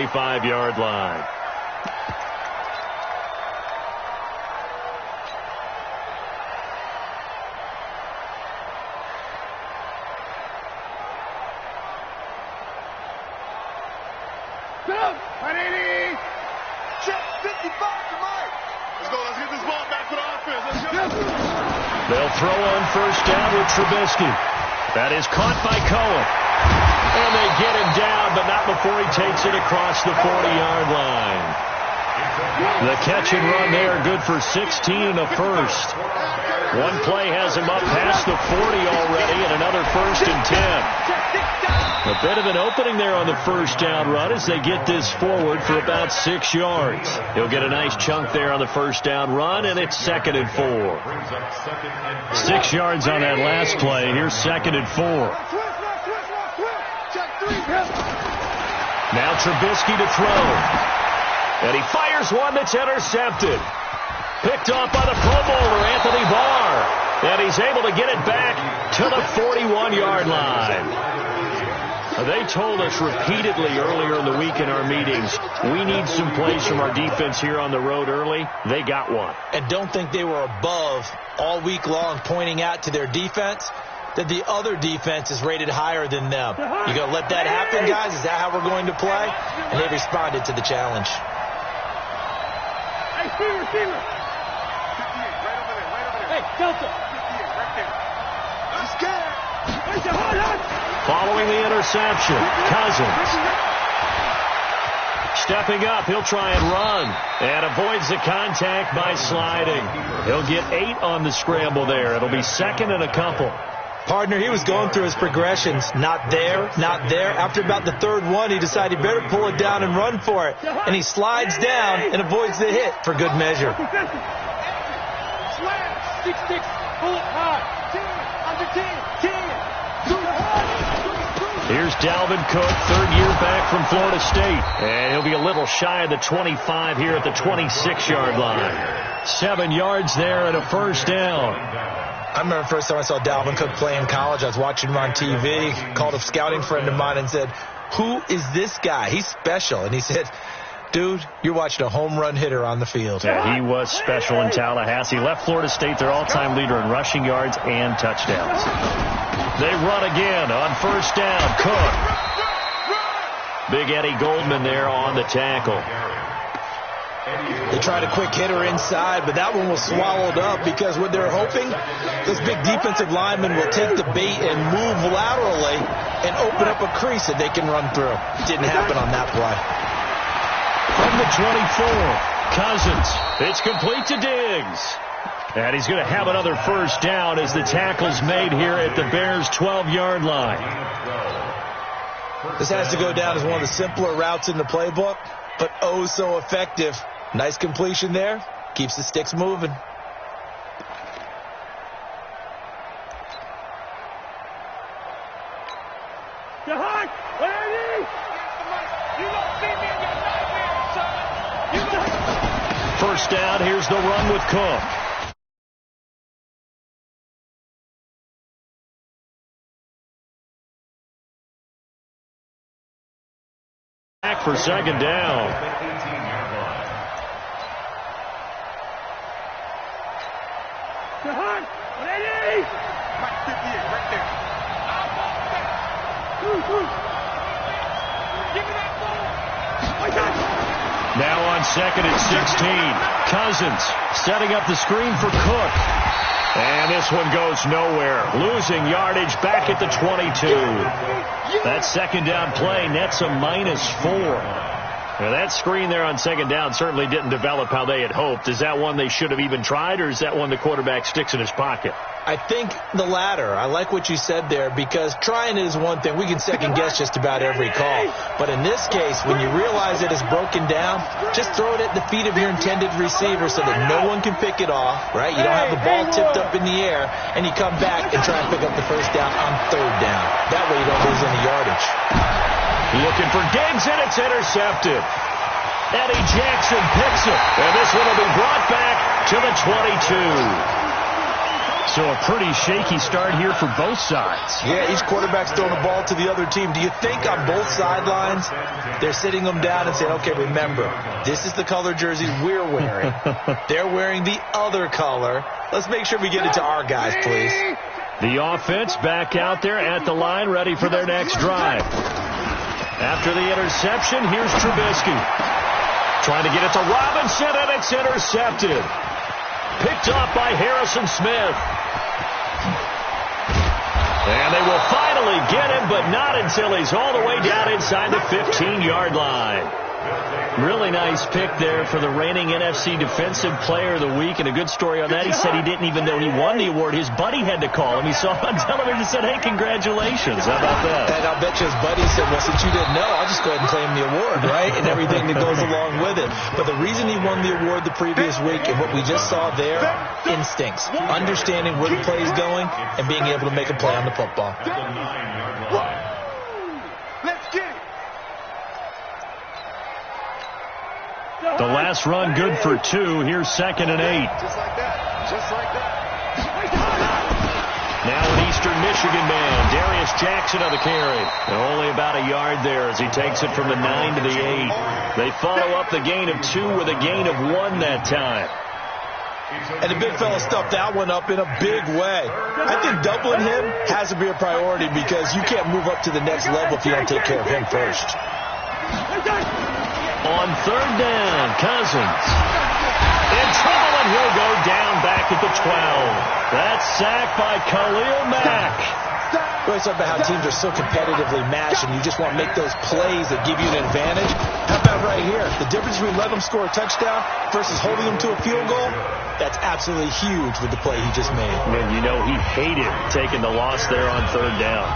25-yard line. They'll throw on first down with Trubisky. That is caught by Cohen. And they get him down, but not before he takes it across the 40-yard line. The catch and run there, good for 16 and a first. One play has him up past the 40 already, and another 1st and 10. A bit of an opening there on the first down run as they get this forward for about 6 yards. He'll get a nice chunk there on the first down run, and it's 2nd and 4. 6 yards on that last play. Here's 2nd and 4. Now Trubisky to throw. And he fires one that's intercepted. Picked off by the Pro Bowler, Anthony Barr. And he's able to get it back to the 41-yard line. They told us repeatedly earlier in the week in our meetings, we need some plays from our defense here on the road early. They got one. And don't think they were above all week long pointing out to their defense that the other defense is rated higher than them. You going to let that happen, guys? Is that how we're going to play? And they responded to the challenge. Hey, receiver. Hey, Delta. Let's get it. Following the interception, Cousins. Stepping up, he'll try and run. And avoids the contact by sliding. He'll get 8 on the scramble there. It'll be 2nd and a couple. Partner, he was going through his progressions. Not there, not there. After about the 3rd one, he decided he better pull it down and run for it. And he slides down and avoids the hit for good measure. Slam, 6, pull it hard. 10, under 10, 10. Here's Dalvin Cook, 3rd year back from Florida State. And he'll be a little shy of the 25 here at the 26-yard line. 7 yards there and a first down. I remember the first time I saw Dalvin Cook play in college. I was watching him on TV, called a scouting friend of mine and said, "Who is this guy? He's special." And he said, "Dude, you're watching a home run hitter on the field." Yeah, he was special in Tallahassee. Left Florida State their all-time leader in rushing yards and touchdowns. They run again on first down. Cook. Big Eddie Goldman there on the tackle. They tried a quick hitter inside, but that one was swallowed up because what they're hoping, those big defensive linemen will take the bait and move laterally and open up a crease that they can run through. Didn't happen on that play. From the 24, Cousins. It's complete to Diggs. And he's going to have another first down as the tackle's made here at the Bears' 12-yard line. This has to go down as one of the simpler routes in the playbook, but oh so effective. Nice completion there. Keeps the sticks moving. First down, here's the run with Cook. Back for 2nd down. Now on 2nd and 16. Cousins setting up the screen for Cook. And this one goes nowhere. Losing yardage back at the 22. That 2nd down play nets a -4. Now that screen there on 2nd down certainly didn't develop how they had hoped. Is that one they should have even tried, or is that one the quarterback sticks in his pocket? I think the latter. I like what you said there, because trying it is one thing. We can second guess just about every call. But in this case, when you realize it is broken down, just throw it at the feet of your intended receiver so that no one can pick it off, right? You don't have the ball tipped up in the air, and you come back and try and pick up the first down on 3rd down. That way you don't lose any yardage. Looking for Diggs, and it's intercepted. Eddie Jackson picks it, and this one will be brought back to the 22. So a pretty shaky start here for both sides. Yeah, each quarterback's throwing the ball to the other team. Do you think on both sidelines they're sitting them down and saying, okay, remember, this is the color jersey we're wearing. They're wearing the other color. Let's make sure we get it to our guys, please. The offense back out there at the line, ready for their next drive. After the interception, here's Trubisky. Trying to get it to Robinson, and it's intercepted. Picked off by Harrison Smith. And they will finally get him, but not until he's all the way down inside the 15-yard line. Really nice pick there for the reigning NFC Defensive Player of the Week, and a good story on that. He said he didn't even know he won the award. His buddy had to call him. He saw him on television and said, hey, congratulations. How about that? And I'll bet you his buddy said, well, since you didn't know, I'll just go ahead and claim the award, right? And everything that goes along with it. But the reason he won the award the previous week and what we just saw there, instincts, understanding where the play is going and being able to make a play on the football. Let's get it. The last run good for 2. Here's 2nd and 8. Just like that. Just like that. Now an Eastern Michigan man, Darius Jackson on the carry. And only about a yard there as he takes it from the 9 to the 8. They follow up the gain of 2 with a gain of 1 that time. And the big fella stuffed that one up in a big way. I think doubling him has to be a priority because you can't move up to the next level if you don't take care of him first. On 3rd down, Cousins. In trouble, and he'll go down back at the 12. That's sacked by Khalil Mack. We always talk about how teams are so competitively matched, and you just want to make those plays that give you an advantage. How about right here? The difference between letting them score a touchdown versus holding them to a field goal, that's absolutely huge with the play he just made. And you know he hated taking the loss there on 3rd down.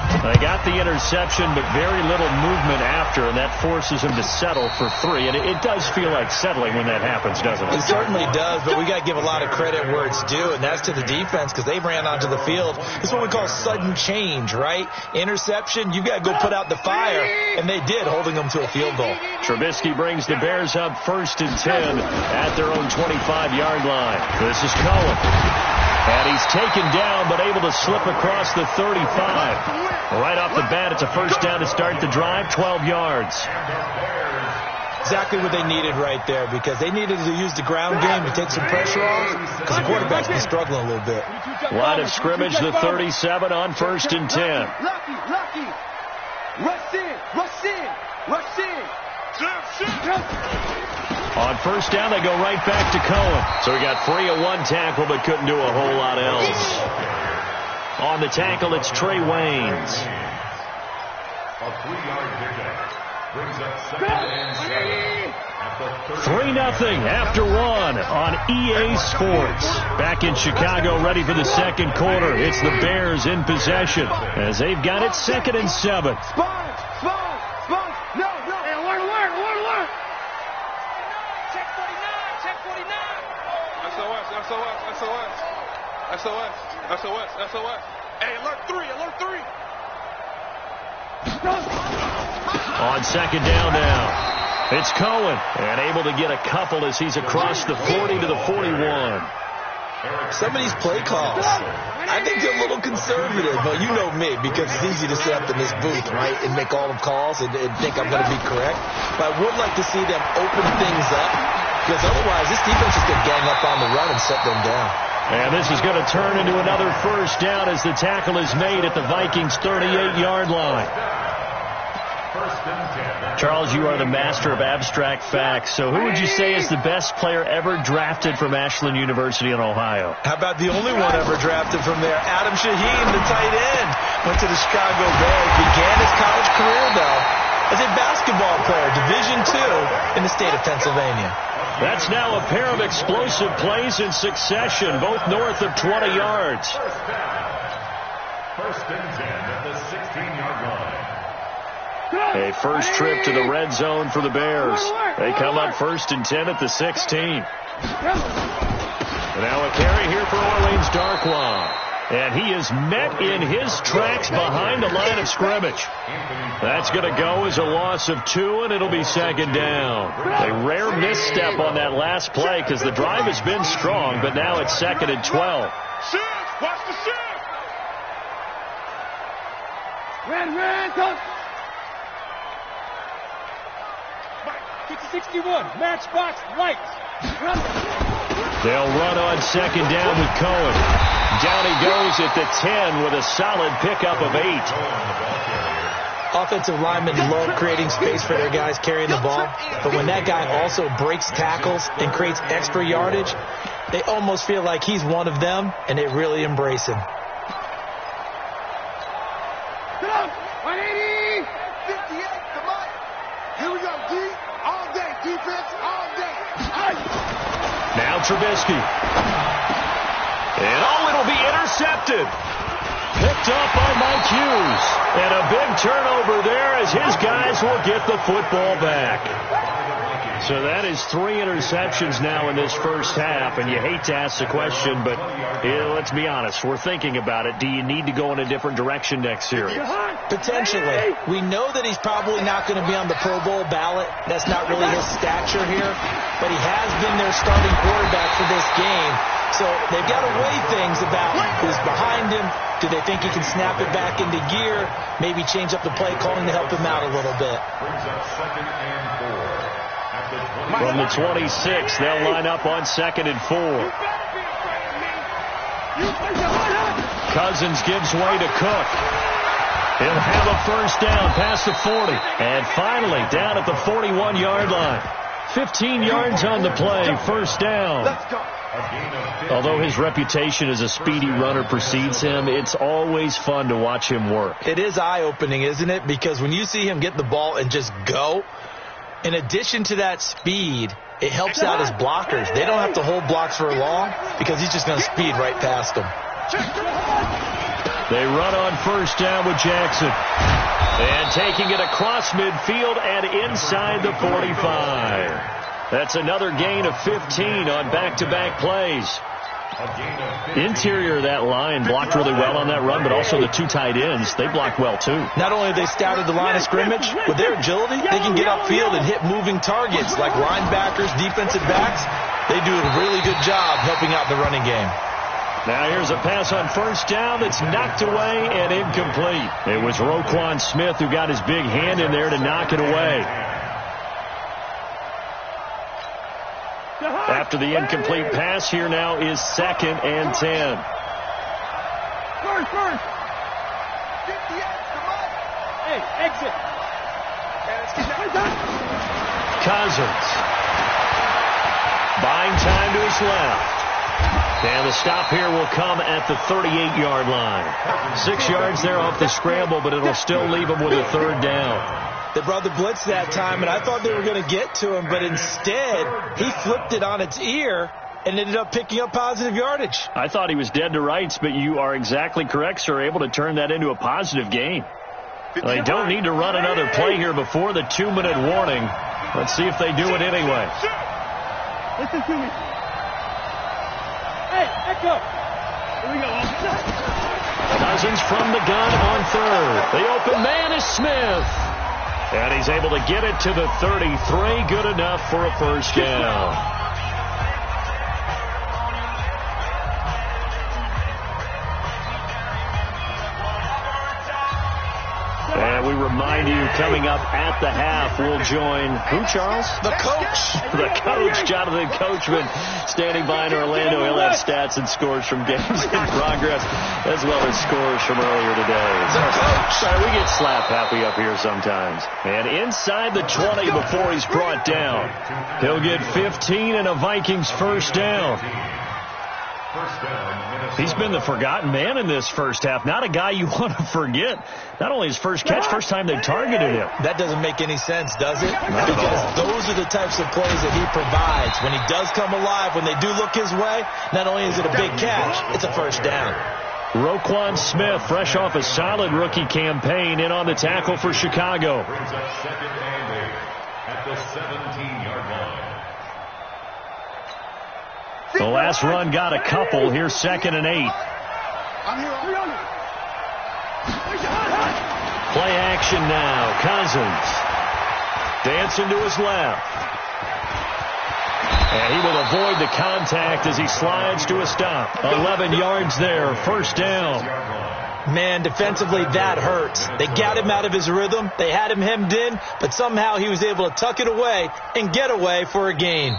They got the interception, but very little movement after, and that forces him to settle for 3. And it does feel like settling when that happens, doesn't it? It certainly does, but we got to give a lot of credit where it's due, and that's to the defense because they ran onto the field. It's what we call sudden change, right? Interception, you got to go put out the fire, and they did, holding them to a field goal. Trubisky brings the Bears up 1st and 10 at their own 25-yard line. This is Cohen. And he's taken down, but able to slip across the 35. Right off the bat, it's a 1st down to start the drive, 12 yards. Exactly what they needed right there because they needed to use the ground game to take some pressure off because the quarterback's been struggling a little bit. Line of scrimmage, the 37 on 1st and 10. Lucky. Rush in. On 1st down, they go right back to Cohen. So he got free of 1 tackle, but couldn't do a whole lot else. On the tackle, it's Trey Waynes. A 3-yard pickup brings up 2nd and 7 at the 3-0 after 1 on EA Sports. Back in Chicago, ready for the 2nd quarter. It's the Bears in possession as they've got it 2nd and 7. Spot. No. Hey, alert. Check 49. SOS. Hey, alert 3. On 2nd down now, it's Cohen, and able to get a couple as he's across the 40 to the 41. Some of these play calls, I think they're a little conservative, but you know me, because it's easy to sit up in this booth, right, and make all the calls and think I'm going to be correct. But I would like to see them open things up, because otherwise this defense is going to gang up on the run and shut them down. And this is going to turn into another 1st down as the tackle is made at the Vikings' 38-yard line. Charles, you are the master of abstract facts. So who would you say is the best player ever drafted from Ashland University in Ohio? How about the only one ever drafted from there? Adam Shaheen, the tight end, went to the Chicago Bears. Began his college career, though, as a basketball player, Division II in the state of Pennsylvania. That's now a pair of explosive plays in succession, both north of 20 yards. 1st and 10 at the 16-yard line. A first trip to the red zone for the Bears. They come up 1st and 10 at the 16. And now a carry here for Orleans Darkwa. And he is met in his tracks behind the line of scrimmage. That's going to go as a loss of 2, and it'll be 2nd down. A rare misstep on that last play because the drive has been strong, but now it's 2nd and 12. Shift! Watch the shift! Red, coach! 50-61, matchbox, lights. Run. They'll run on second down with Cohen. Down he goes at the 10 with a solid pickup of 8. Offensive linemen love creating space for their guys carrying the ball, but when that guy also breaks tackles and creates extra yardage, they almost feel like he's one of them, and they really embrace him. Come on! 180! 58, come on! Here we go, D. All day, defense, all day. Now Trubisky. And it'll be intercepted. Picked up by Mike Hughes. And a big turnover there as his guys will get the football back. So that is 3 interceptions now in this first half. And you hate to ask the question, but let's be honest. We're thinking about it. Do you need to go in a different direction next series? Potentially. We know that he's probably not going to be on the Pro Bowl ballot. That's not really his stature here. But he has been their starting quarterback for this game. So they've got to weigh things about who's behind him. Do they think he can snap it back into gear? Maybe change up the play calling to help him out a little bit. From the 26, they'll line up on 2nd and 4. Cousins gives way to Cook. He'll have a first down past the 40. And finally, down at the 41-yard line. 15 yards on the play, first down. Although his reputation as a speedy runner precedes him, it's always fun to watch him work. It is eye-opening, isn't it? Because when you see him get the ball and just go, in addition to that speed, it helps out his blockers. They don't have to hold blocks for long because he's just going to speed right past them. They run on first down with Jackson. And taking it across midfield and inside the 45. That's another gain of 15 on back-to-back plays. Interior of that line blocked really well on that run, but also the 2 tight ends, they blocked well too. Not only have they scouted the line of scrimmage, with their agility, they can get upfield and hit moving targets like linebackers, defensive backs. They do a really good job helping out the running game. Now here's a pass on first down that's knocked away and incomplete. It was Roquan Smith who got his big hand in there to knock it away. After the incomplete pass, here now is 2nd and 10. First. 58, come on. Hey, exit. Cousins. Buying time to his left. And the stop here will come at the 38-yard line. 6 yards there off the scramble, but it'll still leave him with a 3rd down. They brought the blitz that time, and I thought they were going to get to him, but instead he flipped it on its ear and ended up picking up positive yardage. I thought he was dead to rights, but you are exactly correct, sir, able to turn that into a positive gain. They don't need to run another play here before the 2-minute warning. Let's see if they do it anyway. Listen to me. Hey, echo. Here we go. Cousins from the gun on 3rd. The open man is Smith. And he's able to get it to the 33. Good enough for a first down. And we remind you, coming up at the half, we'll join who, Charles? The coach. The coach, Jonathan Coachman, standing by in Orlando. He'll have stats and scores from games in progress, as well as scores from earlier today. Sorry, we get slap happy up here sometimes. And inside the 20 before he's brought down. He'll get 15 and a Vikings first down. He's been the forgotten man in this first half. Not a guy you want to forget. Not only his first catch, first time they targeted him. That doesn't make any sense, does it? Because those are the types of plays that he provides. When he does come alive, when they do look his way, not only is it a big catch, it's a first down. Roquan Smith, fresh off a solid rookie campaign, in on the tackle for Chicago. Brings up 2nd and 8 at the 17-yard line. The last run got a couple. Here's 2nd and 8. Play action now. Cousins dancing to his left. And he will avoid the contact as he slides to a stop. 11 yards there, first down. Man, defensively, that hurts. They got him out of his rhythm. They had him hemmed in, but somehow he was able to tuck it away and get away for a gain.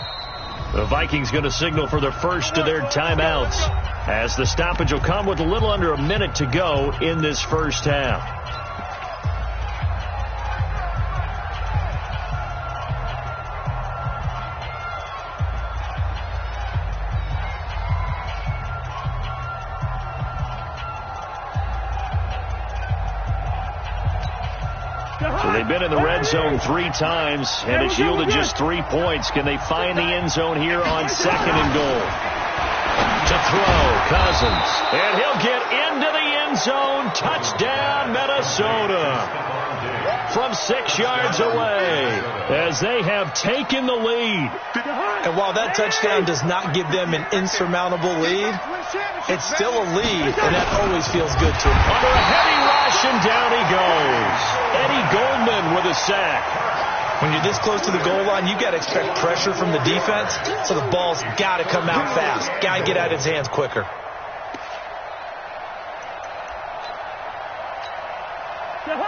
The Vikings going to signal for the first of their timeouts, as the stoppage will come with a little under a minute to go in this first half. So they've been in the red zone 3 times, and it's yielded just 3 points. Can they find the end zone here on second and goal? To throw, Cousins. And he'll get into the end zone. Touchdown, Minnesota. From 6 yards away, as they have taken the lead. And while that touchdown does not give them an insurmountable lead, it's still a lead, and that always feels good to them. Under a heavy rush, and down he goes. Eddie Goldman with a sack. When you're this close to the goal line, you got to expect pressure from the defense, so the ball's got to come out fast. Got to get out of his hands quicker.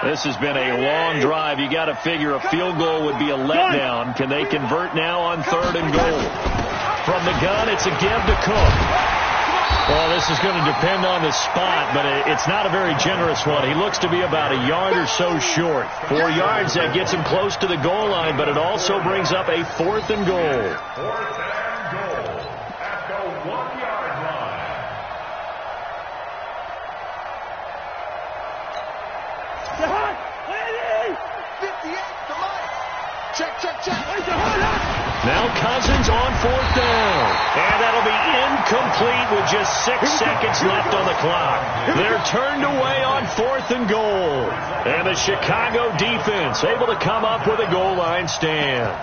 This has been a long drive. You got to figure a field goal would be a letdown. Can they convert now on third and goal? From the gun, it's a give to Cook. Well, this is going to depend on the spot, but it's not a very generous one. He looks to be about a yard or so short. 4 yards, that gets him close to the goal line, but it also brings up a fourth and goal. Fourth and goal at the 1-yard line. Now Cousins on fourth down. And that'll be incomplete with just 6 seconds left on the clock. They're turned away on fourth and goal. And the Chicago defense able to come up with a goal line stand.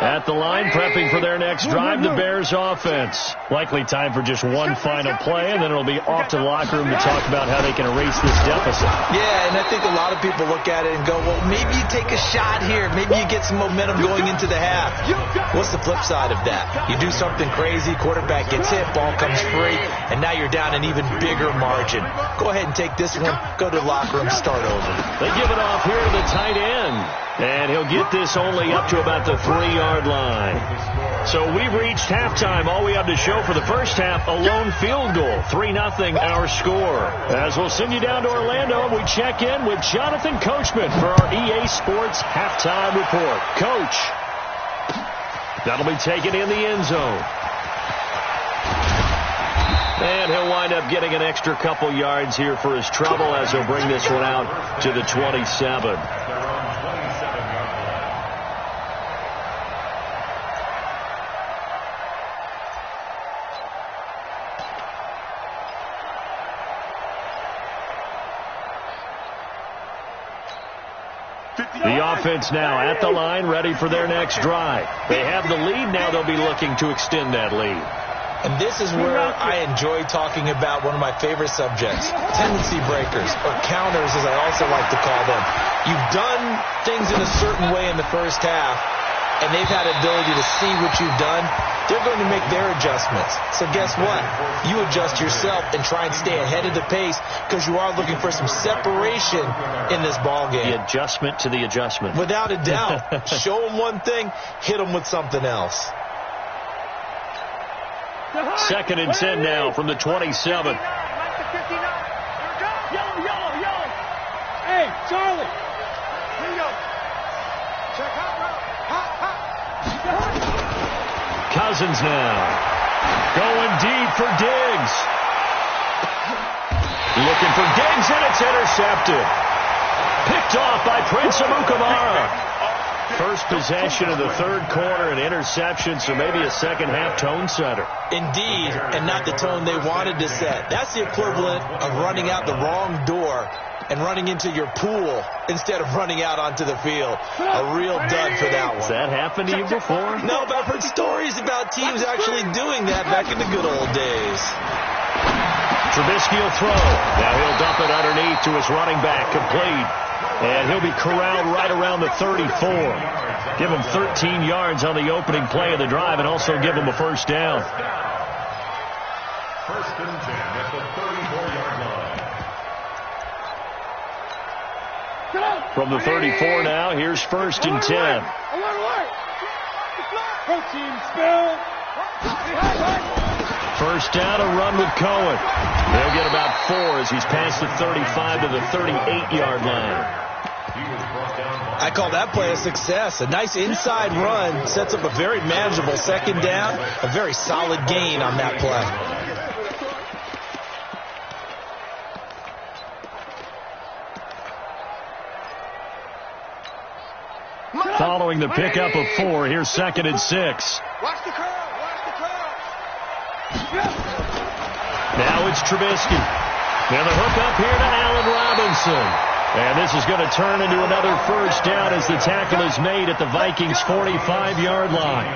At the line, prepping for their next drive, the Bears offense. Likely time for just one final play, and then it'll be off to the locker room to talk about how they can erase this deficit. Yeah, and I think a lot of people look at it and go, well, maybe you take a shot here. Maybe you get some momentum going into the half. What's the flip side of that? You do something crazy, quarterback gets hit, ball comes free, and now you're down an even bigger margin. Go ahead and take this one, go to the locker room, start over. They give it off here to the tight end. And he'll get this only up to about the 3-yard line. So we've reached halftime. All we have to show for the first half, a lone field goal. 3-0 our score. As we'll send you down to Orlando, we check in with Jonathan Coachman for our EA Sports Halftime Report. Coach, that'll be taken in the end zone. And he'll wind up getting an extra couple yards here for his trouble as he'll bring this one out to the 27. The offense now at the line, ready for their next drive. They have the lead now. They'll be looking to extend that lead. And this is where I enjoy talking about one of my favorite subjects, tendency breakers, or counters as I also like to call them. You've done things in a certain way in the first half, and they've had the ability to see what you've done. They're going to make their adjustments. So guess what? You adjust yourself and try and stay ahead of the pace because you are looking for some separation in this ball game. The adjustment to the adjustment. Without a doubt. Show them one thing, hit them with something else. 2nd and 10 now from the 27. Yellow. Hey, Charlie. Here you go. Check hot. Cousins now. Going deep for Diggs. Looking for Diggs, and it's intercepted. Picked off by Prince Amukamara. First possession of the third quarter, an interception, so maybe a second-half tone setter. Indeed, and not the tone they wanted to set. That's the equivalent of running out the wrong door and running into your pool instead of running out onto the field. A real dud for that one. Has that happened to you before? No, but I've heard stories about teams actually doing that back in the good old days. Trubisky will throw. Now he'll dump it underneath to his running back, complete. And he'll be corralled right around the 34. Give him 13 yards on the opening play of the drive and also give him a first down. First and 10 at the 34-yard line. From the 34 now, here's first and 10. First down, a run with Cohen. They'll get about 4 as he's past the 35 to the 38-yard line. I call that play a success. A nice inside run sets up a very manageable second down. A very solid gain on that play. Following the pickup of 4, here's second and 6. Watch the curl. Now it's Trubisky. And the hook up here to Allen Robinson. And this is going to turn into another first down as the tackle is made at the Vikings' 45-yard line.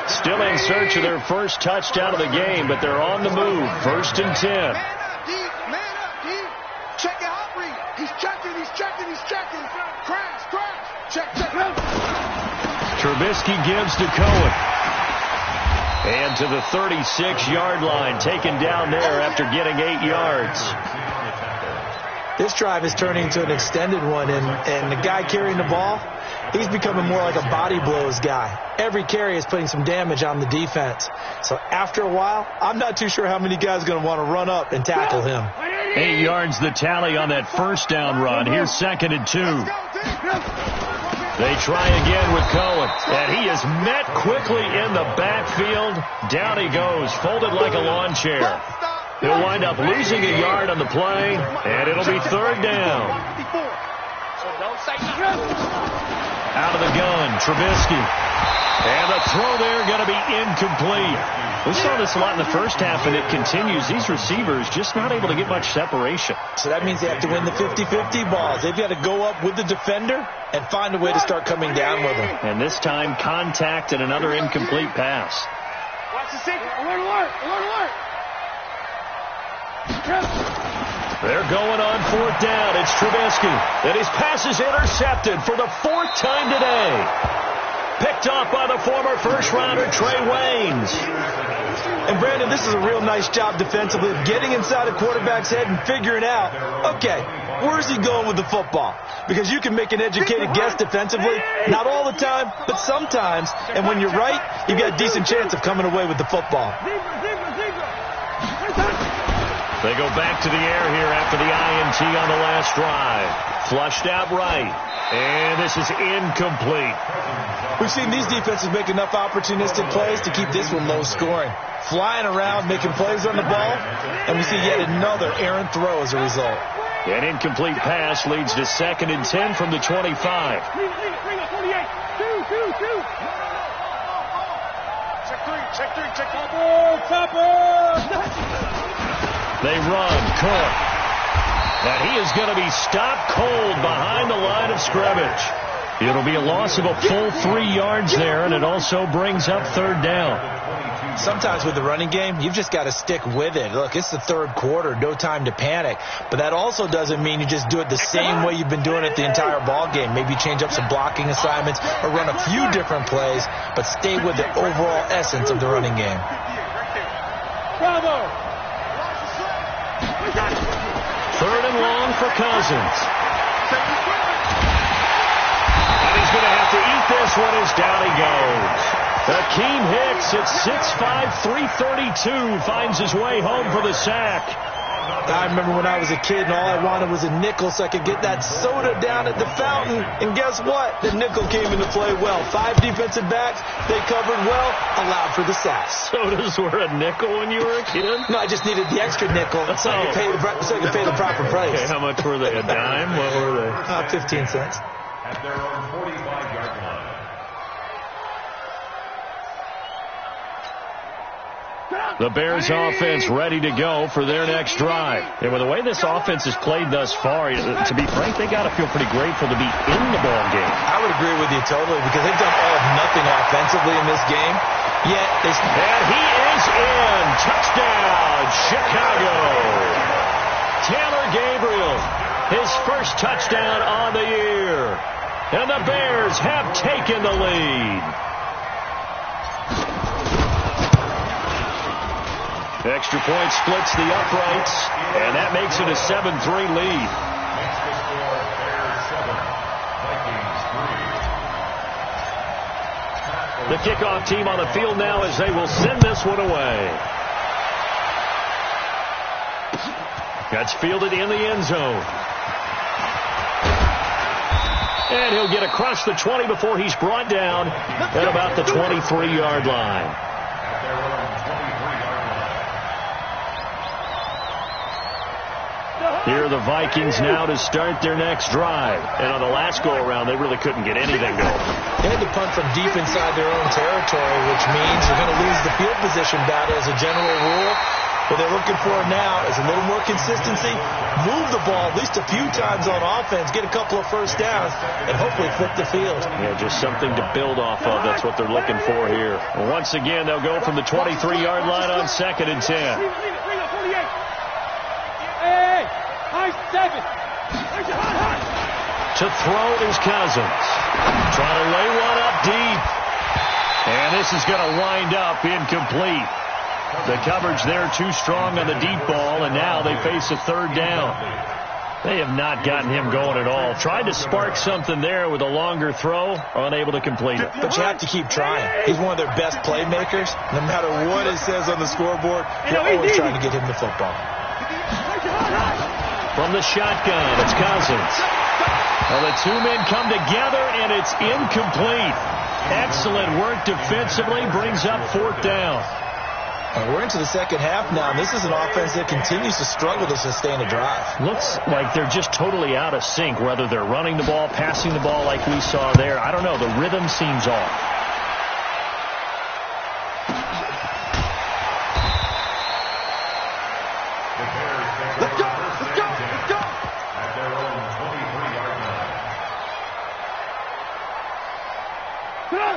Still in search of their first touchdown of the game, but they're on the move. First and 10. Man up, D. Check your hot read. He's checking. Crash. Check. Trubisky gives to Cohen. And to the 36-yard line, taken down there after getting 8 yards. This drive is turning into an extended one, and the guy carrying the ball, he's becoming more like a body blows guy. Every carry is putting some damage on the defense. So after a while, I'm not too sure how many guys are going to want to run up and tackle him. 8 yards the tally on that first down run. Here's second and 2. They try again with Cohen, and he is met quickly in the backfield. Down he goes, folded like a lawn chair. He'll wind up losing a yard on the play, and it'll be third down. Out of the gun, Trubisky. And the throw there going to be incomplete. We saw this a lot in the first half, and it continues. These receivers just not able to get much separation. So that means they have to win the 50-50 balls. They've got to go up with the defender and find a way to start coming down with them. And this time, contact and another incomplete pass. Watch the second. Alert. They're going on fourth down. It's Trubisky. And his pass is intercepted for the 4th time today. Picked off by the former first-rounder Trey Waynes. And, Brandon, this is a real nice job defensively of getting inside a quarterback's head and figuring out, okay, where's he going with the football? Because you can make an educated guess defensively, not all the time, but sometimes. And when you're right, you've got a decent chance of coming away with the football. They go back to the air here after the INT on the last drive. Flushed out right. And this is incomplete. We've seen these defenses make enough opportunistic plays to keep this one low scoring. Flying around, making plays on the ball, and we see yet another errant throw as a result. An incomplete pass leads to second and 10 from the 25. Check 3. They run. Cook. And he is going to be stopped cold behind the line of scrimmage. It'll be a loss of a full 3 yards there, and it also brings up third down. Sometimes with the running game, you've just got to stick with it. Look, it's the third quarter, no time to panic. But that also doesn't mean you just do it the same way you've been doing it the entire ball game. Maybe change up some blocking assignments or run a few different plays, but stay with the overall essence of the running game. Bravo! Third and long for Cousins. And he's going to have to eat this one as down he goes. Akeem Hicks at 6'5", 332 finds his way home for the sack. I remember when I was a kid and all I wanted was a nickel so I could get that soda down at the fountain. And guess what? The nickel came into play well. 5 defensive backs, they covered well, allowed for the sack. Sodas were a nickel when you were a kid? No, I just needed the extra nickel so I could pay the proper price. Okay, how much were they? A dime? What were they? 15 cents. At their own 45-yard line. The Bears offense ready to go for their next drive. And with the way this offense has played thus far, to be frank, they got to feel pretty grateful to be in the ball game. I would agree with you totally because they've done all of nothing offensively in this game. And he is in. Touchdown, Chicago. Taylor Gabriel, his first touchdown on the year. And the Bears have taken the lead. Extra point splits the uprights, and that makes it a 7-3 lead. The kickoff team on the field now as they will send this one away. That's fielded in the end zone. And he'll get across the 20 before he's brought down at about the 23-yard line. Here are the Vikings now to start their next drive. And on the last go-around, they really couldn't get anything going. They had to punt from deep inside their own territory, which means you're going to lose the field position battle as a general rule. What they're looking for now is a little more consistency, move the ball at least a few times on offense, get a couple of first downs, and hopefully flip the field. Yeah, just something to build off of. That's what they're looking for here. And once again, they'll go from the 23-yard line on 2nd and 10. To throw is Cousins. Trying to lay one up deep. And this is going to wind up incomplete. The coverage there too strong on the deep ball, and now they face a third down. They have not gotten him going at all. Tried to spark something there with a longer throw, unable to complete it. But you have to keep trying. He's one of their best playmakers. No matter what it says on the scoreboard, you're always trying to get him the football. From the shotgun, it's Cousins. Well, the two men come together, and it's incomplete. Excellent work defensively, brings up 4th down. We're into the second half now, and this is an offense that continues to struggle to sustain a drive. Looks like they're just totally out of sync, whether they're running the ball, passing the ball like we saw there. I don't know. The rhythm seems off.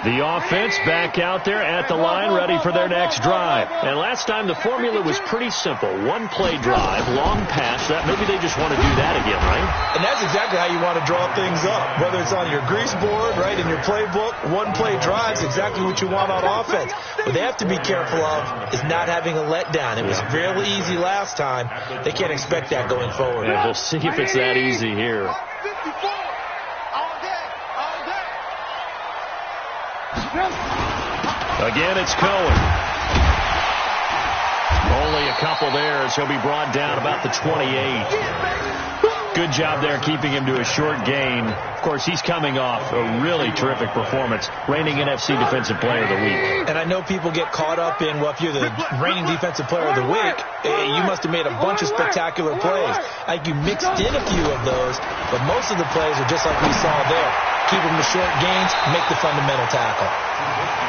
The offense back out there at the line, ready for their next drive. And last time the formula was pretty simple. One-play drive, long pass. That maybe they just want to do that again, right? And that's exactly how you want to draw things up. Whether it's on your grease board, right, in your playbook, one-play drive is exactly what you want on offense. What they have to be careful of is not having a letdown. It was fairly easy last time. They can't expect that going forward. Yeah, we'll see if it's that easy here. Again, it's Cohen. Only a couple there as he'll be brought down about the 28. Good job there keeping him to a short gain. Of course, he's coming off a really terrific performance, reigning NFC Defensive Player of the Week. And I know people get caught up in, well, if you're the reigning Defensive Player of the Week, you must have made a bunch of spectacular plays. I think you mixed in a few of those, but most of the plays are just like we saw there. Keep them to short gains, make the fundamental tackle.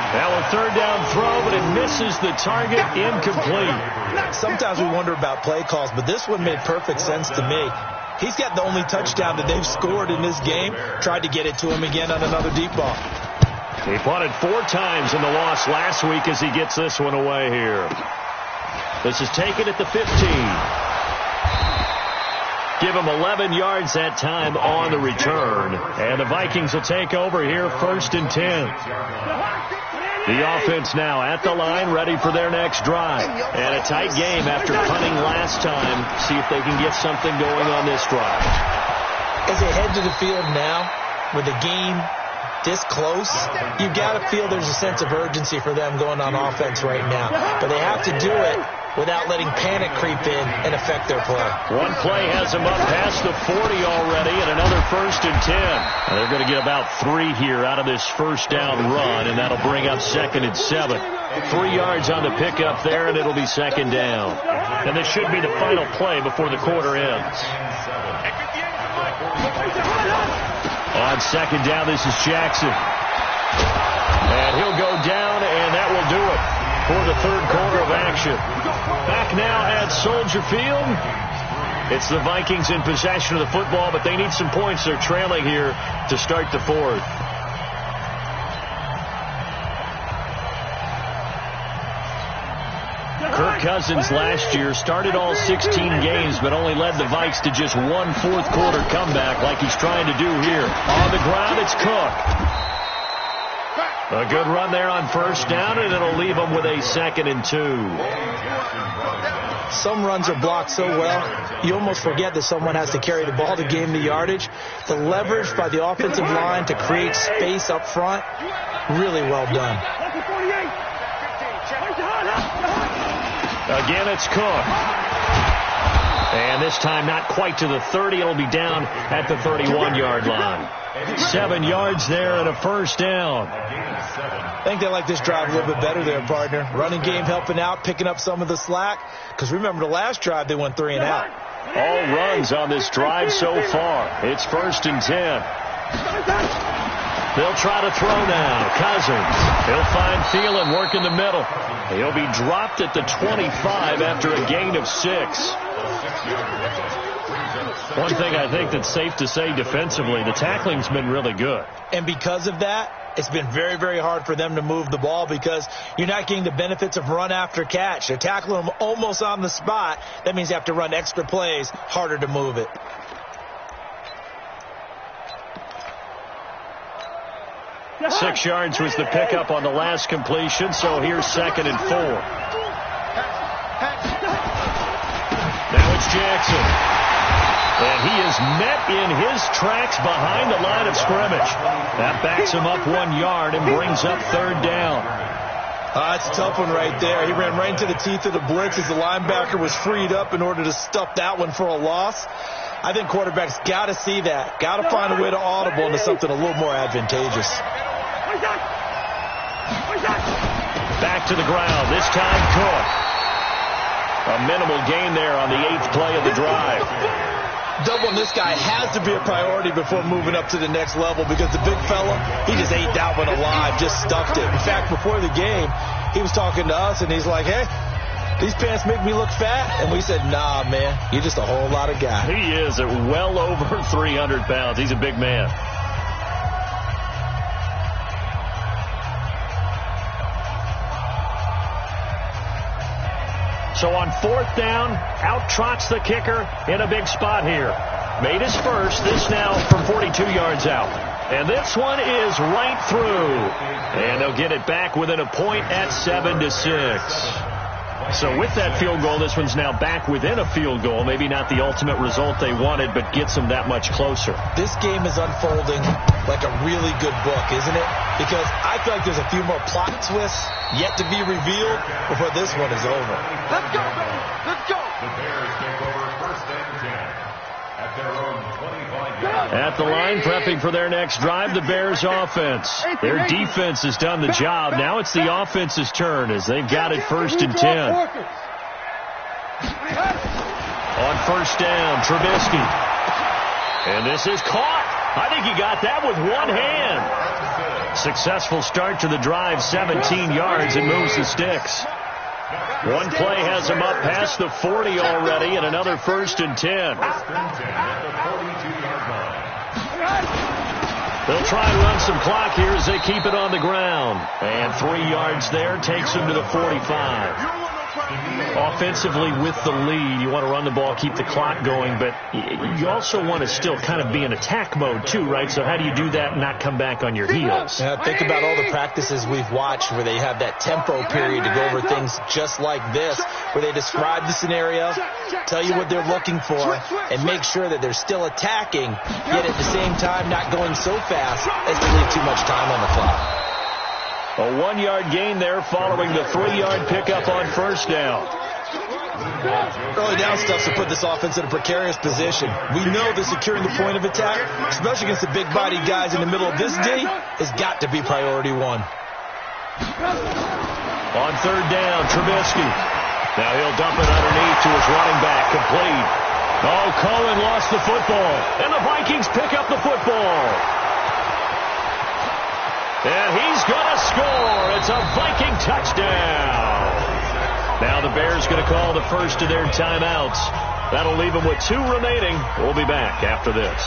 Now a third down throw, but it misses the target, incomplete. Sometimes we wonder about play calls, but this one made perfect sense to me. He's got the only touchdown that they've scored in this game. Tried to get it to him again on another deep ball. He punted 4 times in the loss last week as he gets this one away here. This is taken at the 15. Give him 11 yards that time on the return. And the Vikings will take over here 1st and 10. The offense now at the line, ready for their next drive. And a tight game after punting last time. See if they can get something going on this drive. As they head to the field now, with the game this close, you've got to feel there's a sense of urgency for them going on offense right now. But they have to do it without letting panic creep in and affect their play. One play has them up past the 40 already, and another 1st and 10. And they're going to get about 3 here out of this first down run, and that'll bring up 2nd and 7. 3 yards on the pickup there, and it'll be 2nd down. And this should be the final play before the quarter ends. On 2nd down, this is Jackson. And he'll go down, and that will do it for the third quarter of action. Back now at Soldier Field. It's the Vikings in possession of the football, but they need some points. They're trailing here to start the fourth. Kirk Cousins last year started all 16 games, but only led the Vikes to just one fourth-quarter comeback like he's trying to do here. On the ground, it's Cook. A good run there on first down, and it'll leave them with a 2nd and 2. Some runs are blocked so well, you almost forget that someone has to carry the ball to gain the yardage. The leverage by the offensive line to create space up front, really well done. Again, it's Cook. And this time not quite to the 30. It'll be down at the 31-yard line. 7 yards there and a first down. I think they like this drive a little bit better there, partner. Running game helping out, picking up some of the slack. Because remember the last drive, they went 3 and out. All runs on this drive so far. It's 1st and 10. They'll try to throw now. Cousins. He'll find Thielen, work in the middle. He'll be dropped at the 25 after a gain of 6. One thing I think that's safe to say defensively, the tackling's been really good. And because of that, it's been very, very hard for them to move the ball because you're not getting the benefits of run after catch. They're tackling them almost on the spot. That means you have to run extra plays, harder to move it. Six yards was the pickup on the last completion, so here's 2nd and 4. Now it's Jackson. And he is met in his tracks behind the line of scrimmage. That backs him up 1 yard and brings up 3rd down. That's a tough one right there. He ran right into the teeth of the blitz as the linebacker was freed up in order to stuff that one for a loss. I think quarterbacks got to see that. Got to find a way to audible into something a little more advantageous. Back to the ground. This time Cook. A minimal gain there on the 8th play of the drive. Doubling this guy has to be a priority before moving up to the next level because the big fella, he just ate that one alive, just stuffed it. In fact, before the game, he was talking to us, and he's like, hey, these pants make me look fat. And we said, nah, man, you're just a whole lot of guy. He is at well over 300 pounds. He's a big man. So on 4th down, out trots the kicker in a big spot here. Made his first. This now from 42 yards out. And this one is right through. And they'll get it back within a point at 7-6. So with that field goal, this one's now back within a field goal. Maybe not the ultimate result they wanted, but gets them that much closer. This game is unfolding like a really good book, isn't it? Because I feel like there's a few more plot twists yet to be revealed before this one is over. Let's go, baby. Let's go. The Bears take over 1st and 10 at their own 25-yard line. At the line, prepping for their next drive, the Bears offense. Their defense has done the job. Now it's the offense's turn as they've got it 1st and 10. On 1st down, Trubisky. And this is caught. I think he got that with one hand. Successful start to the drive, 17 yards, and moves the sticks. One play has him up past the 40 already, and another 1st and 10. They'll try and run some clock here as they keep it on the ground. And 3 yards there takes them to the 45. Offensively with the lead, you want to run the ball, keep the clock going, but you also want to still kind of be in attack mode too, right? So how do you do that and not come back on your heels? Yeah, think about all the practices we've watched where they have that tempo period to go over things just like this, where they describe the scenario, tell you what they're looking for, and make sure that they're still attacking, yet at the same time not going so fast as to leave too much time on the clock. A 1 yard gain there following the 3 yard pickup on 1st down. Early down stuff to put this offense in a precarious position. We know that securing the point of attack, especially against the big-bodied guys in the middle of this D, has got to be priority 1. On 3rd down, Trubisky. Now he'll dump it underneath to his running back, complete. Oh, Cohen lost the football, and the Vikings pick up the football. And he's going to score. It's a Viking touchdown. Now the Bears going to call the first of their timeouts. That'll leave them with 2 remaining. We'll be back after this.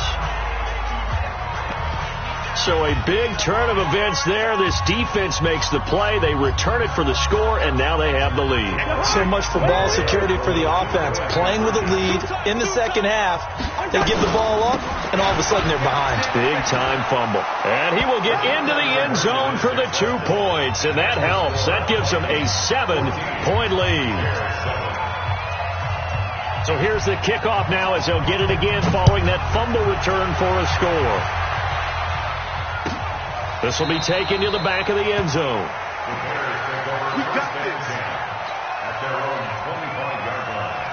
So a big turn of events there. This defense makes the play. They return it for the score, and now they have the lead. So much for ball security for the offense. Playing with a lead in the second half, they give the ball up, and all of a sudden they're behind. Big-time fumble. And he will get into the end zone for the 2 points, and that helps. That gives them a 7-point lead. So here's the kickoff now as they'll get it again following that fumble return for a score. This will be taken to the back of the end zone. We got this. At their own 25-yard line.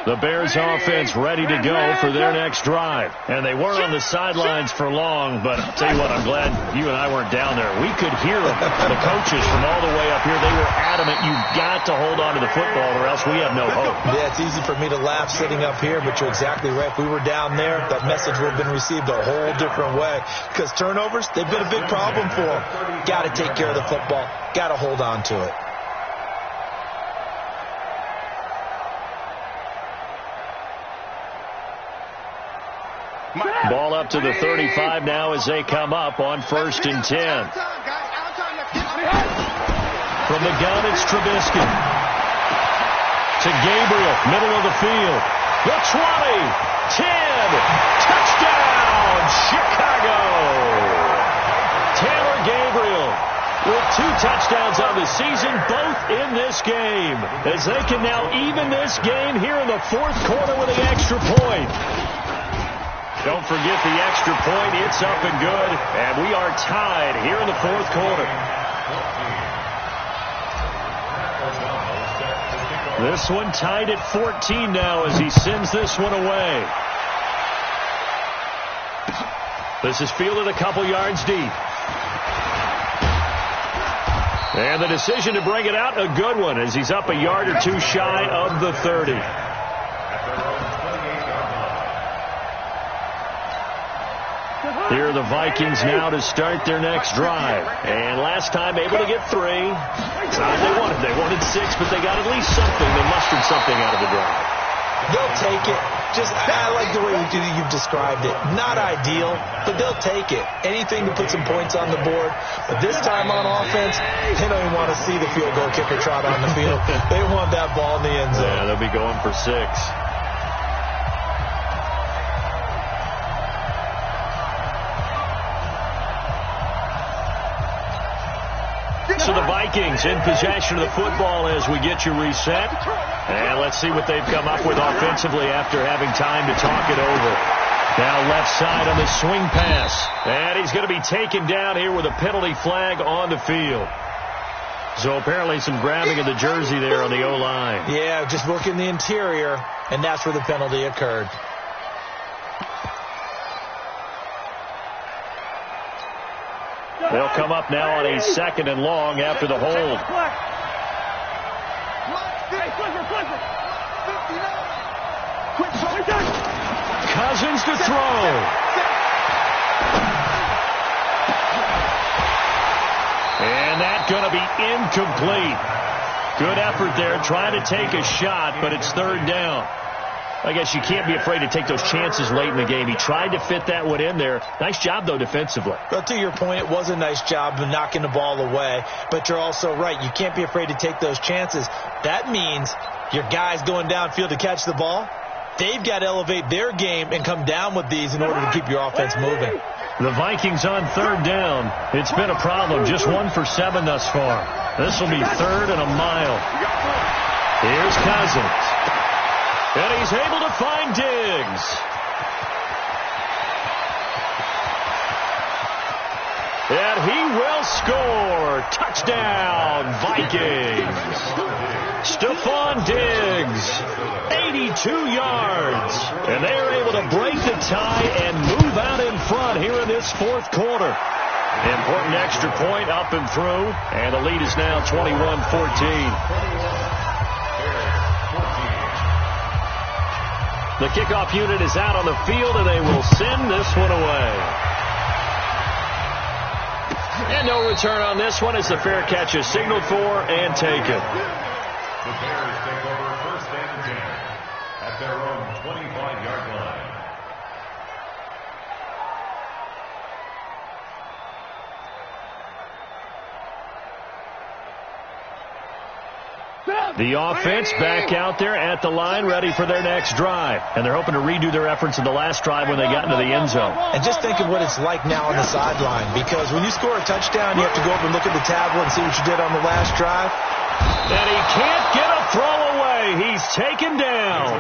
The Bears offense ready to go for their next drive. And they weren't on the sidelines for long, but I'll tell you what, I'm glad you and I weren't down there. We could hear them, the coaches from all the way up here. They were adamant, you've got to hold on to the football or else we have no hope. Yeah, it's easy for me to laugh sitting up here, but you're exactly right. If we were down there, that message would have been received a whole different way. Because turnovers, they've been a big problem for them. Got to take care of the football. Got to hold on to it. Ball up to the 35 now as they come up on 1st and 10. From the gun, it's Trubisky. To Gabriel, middle of the field. The 20, 10, touchdown, Chicago! Taylor Gabriel with 2 touchdowns on the season, both in this game. As they can now even this game here in the 4th quarter with the extra point. Don't forget the extra point. It's up and good. And we are tied here in the 4th quarter. This one tied at 14 now as he sends this one away. This is fielded a couple yards deep. And the decision to bring it out, a good one, as he's up a yard or 2 shy of the 30. Here are the Vikings now to start their next drive. And last time able to get 3. It's not what they wanted 6, but they got at least something. They mustered something out of the drive. They'll take it. I like the way you've described it. Not ideal, but they'll take it. Anything to put some points on the board. But this time on offense, they don't even want to see the field goal kicker trot on the field. They want that ball in the end zone. Yeah, they'll be going for 6. So the Vikings in possession of the football as we get you reset. And let's see what they've come up with offensively after having time to talk it over. Now left side on the swing pass. And he's going to be taken down here with a penalty flag on the field. So apparently some grabbing of the jersey there on the O-line. Yeah, just working the interior, and that's where the penalty occurred. They'll come up now on a 2nd and long after the hold. Cousins to throw. And that's going to be incomplete. Good effort there, trying to take a shot, but it's 3rd down. I guess you can't be afraid to take those chances late in the game. He tried to fit that one in there. Nice job, though, defensively. But to your point, it was a nice job of knocking the ball away. But you're also right. You can't be afraid to take those chances. That means your guys going downfield to catch the ball, they've got to elevate their game and come down with these in order to keep your offense moving. The Vikings on 3rd down. It's been a problem. Just 1 for 7 thus far. This will be 3rd and a mile. Here's Cousins. And he's able to find Diggs. And he will score. Touchdown, Vikings. Stephon Diggs, 82 yards. And they are able to break the tie and move out in front here in this 4th quarter. Important extra point up and through. And the lead is now 21-14. The kickoff unit is out on the field, and they will send this one away. And no return on this one as the fair catch is signaled for and taken. The Bears take over first and 10 at their own 25-yard line. The offense back out there at the line, ready for their next drive. And they're hoping to redo their efforts in the last drive when they got into the end zone. And just think of what it's like now on the sideline, because when you score a touchdown, you have to go over and look at the tablet and see what you did on the last drive. And he can't get a throw away. He's taken down.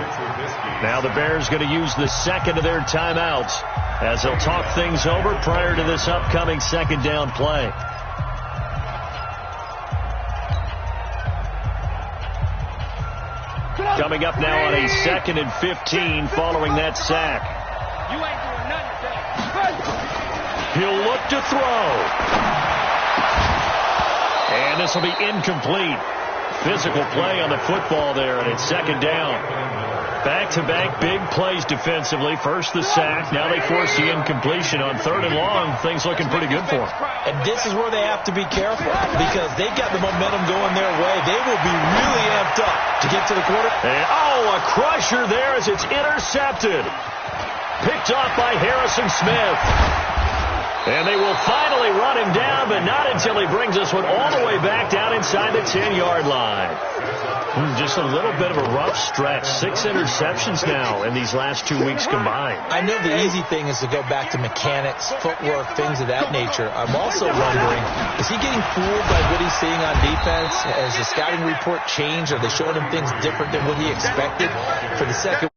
Now the Bears going to use the second of their timeouts as they'll talk things over prior to this upcoming second down play. Coming up now on a 2nd and 15 following that sack. You ain't doing nothing today. He'll look to throw. And this will be incomplete. Physical play on the football there, and it's second down. Back-to-back big plays defensively. First the sack. Now they force the incompletion on 3rd and long. Things looking pretty good for them. And this is where they have to be careful, because they've got the momentum going their way. They will be really amped up to get to the quarter. And, a crusher there as it's intercepted. Picked off by Harrison Smith. And they will finally run him down, but not until he brings this one all the way back down inside the 10-yard line. Just a little bit of a rough stretch. 6 interceptions now in these last 2 weeks combined. I know the easy thing is to go back to mechanics, footwork, things of that nature. I'm also wondering, is he getting fooled by what he's seeing on defense? Has the scouting report changed? Are they showing him things different than what he expected? For the second